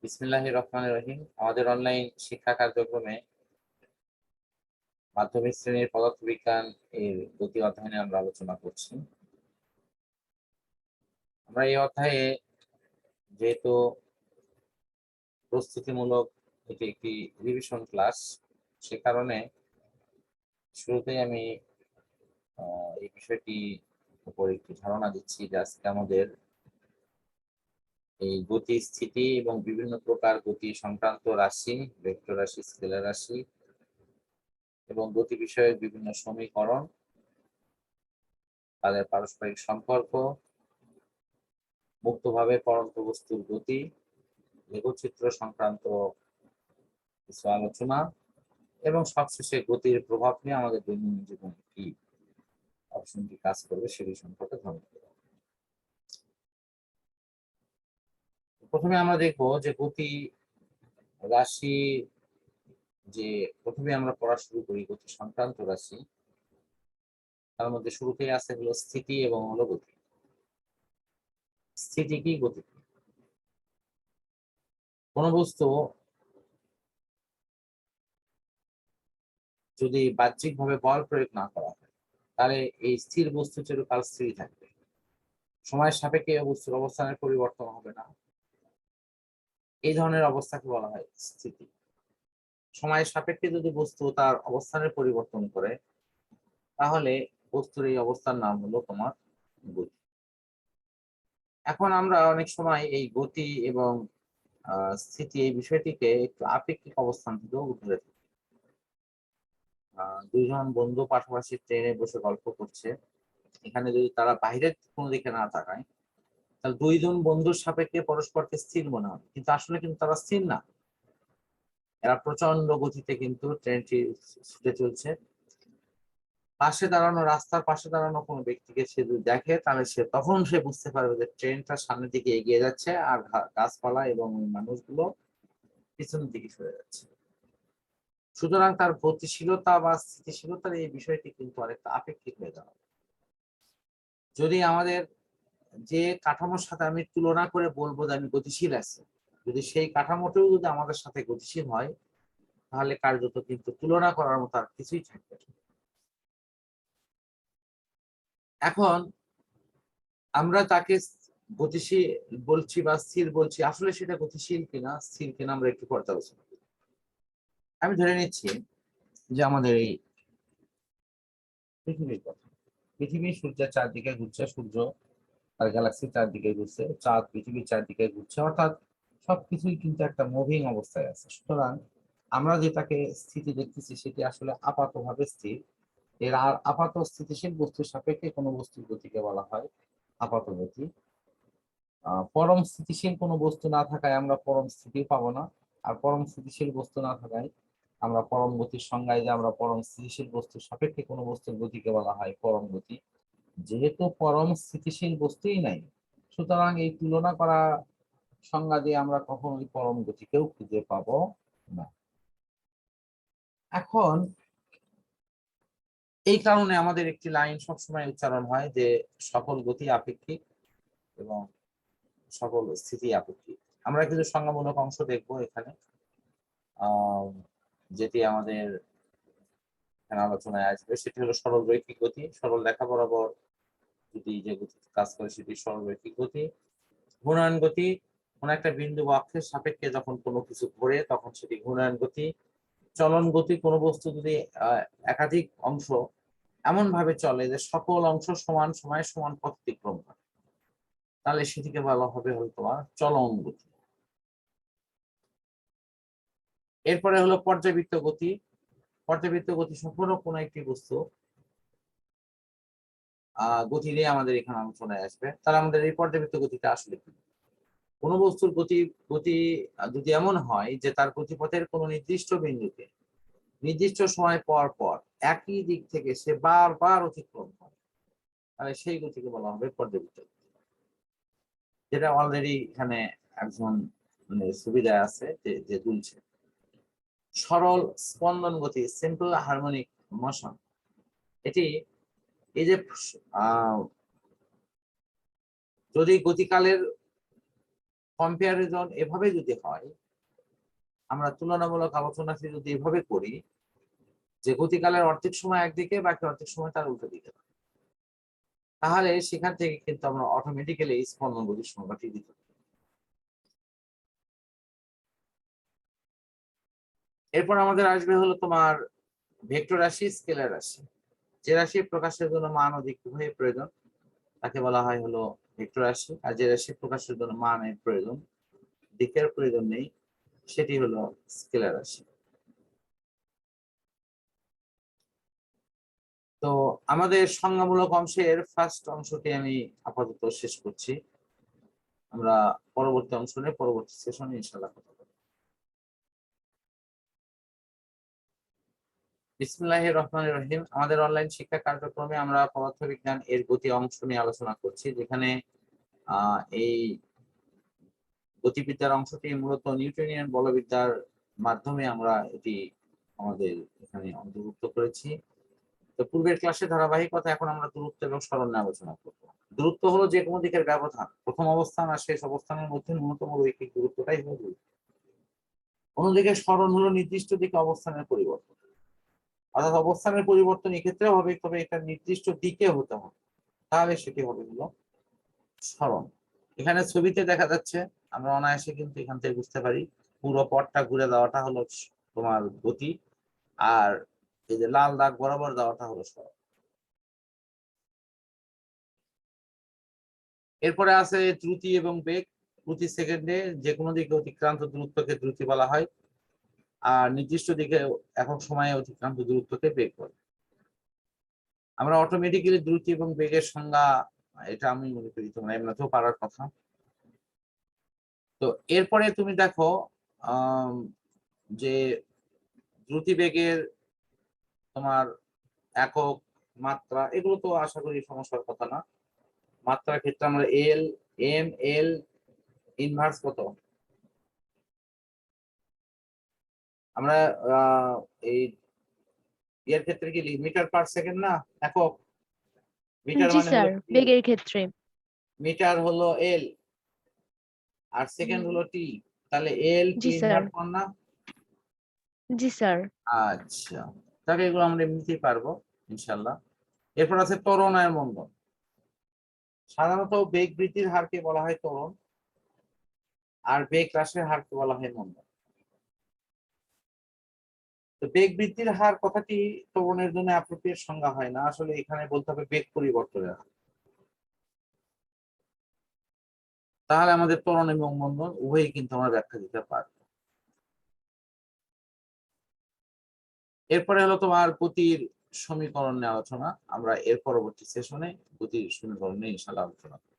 বিসমিল্লাহির রহমানির রহিম। আমাদের অনলাইন শিক্ষা কার্যক্রমে মাধ্যমিক শ্রেণীর পদার্থবিজ্ঞান এর গতি অধ্যয়নে আমরা আলোচনা করছি। আমরা এই অধ্যায়ে যেহেতু প্রস্তুতিমূলক এটি একটি রিভিশন ক্লাস, সে কারণে শুরুতেই আমি এই বিষয়টি উপর একটি ধারণা দিচ্ছি যে আজকে আমাদের এই গতি, স্থিতি এবং বিভিন্ন প্রকার গতি সংক্রান্ত রাশি, ভেক্টর রাশি, স্কেলার রাশি এবং গতি বিষয়ক বিভিন্ন সমীকরণ, তাদের পারস্পরিক সম্পর্ক, মুক্তভাবে পড়ন্ত বস্তুর গতি, লেখচিত্র সংক্রান্ত কিছু আলোচনা এবং সবশেষে গতির প্রভাব নিয়ে আমাদের দৈনন্দিন জীবনে কি অপশনটি কাজ করবে সেটি সম্পর্কে ধারণা দেব। প্রথমে আমরা দেখব যে গতি রাশি, যে প্রথমে আমরা পড়া শুরু করি গতি সংক্রান্ত রাশি, তার মধ্যে শুরুতেই আছে হলো স্থিতি এবং হলো গতি। স্থিতি কি, গতি কি? কোন বস্তু যদি বাহ্যিকভাবে বল প্রয়োগ না করা হয় তাহলে এই স্থির বস্তু চিরকাল স্থির থাকবে, সময়ের সাপেক্ষে বস্তুর অবস্থানের পরিবর্তন হবে না। এই ধরনের অবস্থাকে বলা হয় স্থিতি। সময়ের সাপেক্ষে যদি বস্তু তার অবস্থানের পরিবর্তন করে তাহলে বস্তুর এই অবস্থার নাম হলো তোমার গতি। এখন আমরা অনেক সময় এই গতি এবং স্থিতি এই বিষয়টিকে একটু আপেক্ষিক অবস্থান থেকেও ধরে থাকি। দুইজন বন্ধু পাশাপাশি ট্রেনে বসে গল্প করছে, এখানে যদি তারা বাইরের কোনো দিকে না তাকায় তাহলে দুইজন বন্ধুর সাপেক্ষে পরস্পরকে স্থির মনে হয়, কিন্তু আসলে কিন্তু তারা স্থির না। এরা প্রচন্ড গতিতে কিন্তু ট্রেনটি ছুটে চলছে। পাশে দাঁড়ানো, রাস্তার পাশে দাঁড়ানো কোনো ব্যক্তিকে সে যদি দেখে তাহলে তখন সে বুঝতে পারবে যে ট্রেনটা সামনের দিকে এগিয়ে যাচ্ছে আর গাছপালা এবং ওই মানুষগুলো পিছনের দিকে সরে যাচ্ছে। সুতরাং তার গতিশীলতা বা স্থিতিশীলতার এই বিষয়টি কিন্তু অনেকটা আপেক্ষিক হয়ে দাঁড়াবে। যদি আমাদের যে কাঠামোর সাথে আমি তুলনা করে বলবো যে আমি গতিশীল আছি, যদি সেই কাঠামোটাও যদি আমাদের সাথে গতিশীল হয় তাহলে কার্যত কিন্তু তুলনা করার মতো আর কিছুই থাকবে না। এখন আমরা তাকে গতিশীল বলছি বা স্থির বলছি, আসলে সেটা গতিশীল কিনা স্থির কিনা আমরা একটু পর্যালোচনা করি। আমি ধরে নিচ্ছি যে আমাদের এই পৃথিবীর কথা, পৃথিবী সূর্যের চারদিকে ঘুরছে, সূর্য আর গ্যালাক্সির চারদিকে ঘুরছে, চাঁদ পৃথিবীর চারদিকে ঘুরছে, অর্থাৎ সবকিছুই কিন্তু একটা মুভিং অবস্থায় আছে। সুতরাং আমরা যেটাকে স্থিতি দেখতেছি সেটি আসলে আপাতভাবে স্থির। এর আর আপাত স্থিতিশীল বস্তুর সাপেক্ষে কোনো বস্তুর গতিকে বলা হয় আপাত গতি। পরম স্থিতিশীল কোনো বস্তু না থাকায় আমরা পরম স্থিতি পাবো না, আর পরম স্থিতিশীল বস্তু না থাকায় আমরা পরম গতির সংজ্ঞায় যে আমরা পরম স্থিতিশীল বস্তুর সাপেক্ষে কোনো বস্তুর গতিকে বলা হয় পরম গতি। যেহেতু পরম স্থিতিশীল বস্তুই নাই, সুতরাং এই তুলনা করা সংজ্ঞা দিয়ে আমরা কখনোই পরম গতিকেও খুঁজে পাবো না। এখন এই কারণে আমাদের একটি লাইন সবসময় উচ্চারণ হয় যে সকল গতি আপেক্ষিক এবং সকল স্থিতি আপেক্ষিক। আমরা কিছু সংজ্ঞামূলক অংশ দেখবো এখানে, যেটি আমাদের এখানে আলোচনায় আসবে। সেটি হলো সরল রৈখিক গতি। সরল রেখা বরাবর যদি যে গতি কাজ করে সেটি সরল রৈখিক গতি। ঘূর্ণায়ন গতি, কোন একটা বিন্দু বা অক্ষের সাপেক্ষে যখন কোনো কিছু ঘোরে তখন সেটি ঘূর্ণায়ন গতি। চলন গতি, কোনো বস্তু যদি একাধিক অংশ এমন ভাবে চলে যে সকল অংশ সমান সময়ে সমান পথ অতিক্রম করে তাহলে সেটিকে বলা হবে হলো তোমার চলন গতি। এরপরে হলো পর্যাবৃত্ত গতি। পর্যাবৃত্ত গতি সম্পূর্ণ কোনো একটি বস্তু গতি নিয়ে আমাদের এখানে আলোচনায় আসবে। তাহলে আমাদের এই পর্যাবৃত্ত গতিটা আসলে কি? কোনো বস্তুর গতি গতি যদি এমন হয় যে তার গতিপথের কোনো নির্দিষ্ট বিন্দুতে নির্দিষ্ট সময় পর পর একই দিক থেকে সে বারবার অতিক্রম করে তাহলে সেই গতিকে বলা হবে পর্যাবৃত্ত গতি। যেটা অলরেডি এখানে একজন সুবিধা আছে যে দুলছে। সরল স্পন্দন গতি, সিম্পল হারমোনিক মোশন, এটি এই যে যদি গতিকালের কম্পারিজন এভাবে যদি হয়, আমরা তুলনামূলক আলোচনা যদি এভাবে করি যে গতিকালের অর্ধেক সময় একদিকে, বাকি অর্ধেক সময় তার উল্টো দিকে, তাহলে সেখান থেকে কিন্তু আমরা অটোমেটিক্যালি স্পন্দন গতির সংজ্ঞাটি দিতে পারি। এরপর আমাদের আসবে হলো তোমার ভেক্টর রাশি, স্কেলার রাশি। যে রাশি প্রকাশের জন্য মান ও দিক উভয় প্রয়োজন তাকে বলা হয় হলো ভেক্টর রাশি, আর যে রাশি প্রকাশের জন্য মানের প্রয়োজন, দিকের প্রয়োজন নেই, সেটি হলো স্কেলার রাশি। তো আমাদের সংজ্ঞামূলক অংশের ফার্স্ট অংশটি আমি আপাতত শেষ করছি। আমরা পরবর্তী অংশ নিয়ে পরবর্তী সেশনে ইনশাআল্লাহ কথা বলব। বিসমিল্লাহির রহমানির রহিম। আমাদের অনলাইন শিক্ষা কার্যক্রমে আমরা পদার্থবিজ্ঞান এর গতি অংশ নিয়ে আলোচনা করছি, যেখানে এই গতিবিদ্যার অংশটি মূলত নিউটনিয়ান বলবিদ্যার মাধ্যমে আমরা এটি আমাদের এখানে অন্তর্ভুক্ত করেছি। তো পূর্বের ক্লাসে ধারাবাহিকতা, এখন আমরা দূরত্ব এবং সরণ নিয়ে আলোচনা করব। দূরত্ব হলো যে কোনো দিকের ব্যবধান, প্রথম অবস্থান আর শেষ অবস্থানের মধ্যে ন্যূনতম রৈখিক দূরত্বটাই হলো দূরত্ব। অন্যদিকে সরণ হলো নির্দিষ্ট দিকে অবস্থানের পরিবর্তন, অর্থাৎ অবস্থানের পরিবর্তন এক্ষেত্রে হবে, তবে এটা নির্দিষ্ট দিকে হতে হবে, তাহলে সেটি হবে হলো সরণ। এখানে ছবিতে দেখা যাচ্ছে, আমরা অনায়াসে কিন্তু এখান থেকে বুঝতে পারি পুরো পথটা ঘুরে দেওয়াটা হলো তোমার গতি, আর এই যে লাল দাগ বরাবর দেওয়াটা হলো সরণ। এরপরে আছে দ্রুতি এবং বেগ। প্রতি সেকেন্ডে যে কোনো দিকে অতিক্রান্ত দূরত্বকে দ্রুতি বলা হয়, আর নির্দিষ্ট দিকে একক সময়ে অতিক্রান্ত দূরত্বকে বেগ বলে। আমরা অটোমেটিক্যালি দ্রুতি এবং বেগের সংজ্ঞা, এটা আমি মনে করি তোমরা এমনিতেও পারার কথা। তো এরপরে তুমি দেখো যে দ্রুতি বেগের তোমার একক, মাত্রা, এগুলো তো আশা করি সমস্যার কথা না। মাত্রার ক্ষেত্রে আমরা এল, এম, এল, ইনভার্স কত, আমরা এই এর ক্ষেত্রে কি মিটার পার সেকেন্ড না একক? মিটার জি মানে স্যার, হলো বেগের ক্ষেত্রে মিটার হলো এল, আর সেকেন্ড হলো টি, তাহলে এল টি জি স্যার। ইনভার্স না? জি স্যার। আচ্ছা, তাহলে এগুলো আমরা এমনিতেই পারবো ইনশাল্লাহ। এরপর আছে ত্বরণ আর মন্দন। সাধারণত বেগ বৃদ্ধির হারকে বলা হয় ত্বরণ, আর বেগ হ্রাসের হারকে বলা হয় মন্দন। তো বেগ বৃদ্ধির হার কথাটি ত্বরণের জন্য অ্যাপ্রোপ্রিয়েট সংজ্ঞা হয় না, আসলে এখানে বলতে হবে বেগ পরিবর্তনের হার। তাহলে আমাদের ত্বরণ এবং মন্দন উভয়ই কিন্তু আমরা ব্যাখ্যা দিতে পারবো। এরপরে হলো তোমার গতির সমীকরণ নিয়ে আলোচনা। আমরা এর পরবর্তী সেশনে গতির সমীকরণ নিয়ে ইনশাআল্লাহ আলোচনা করব।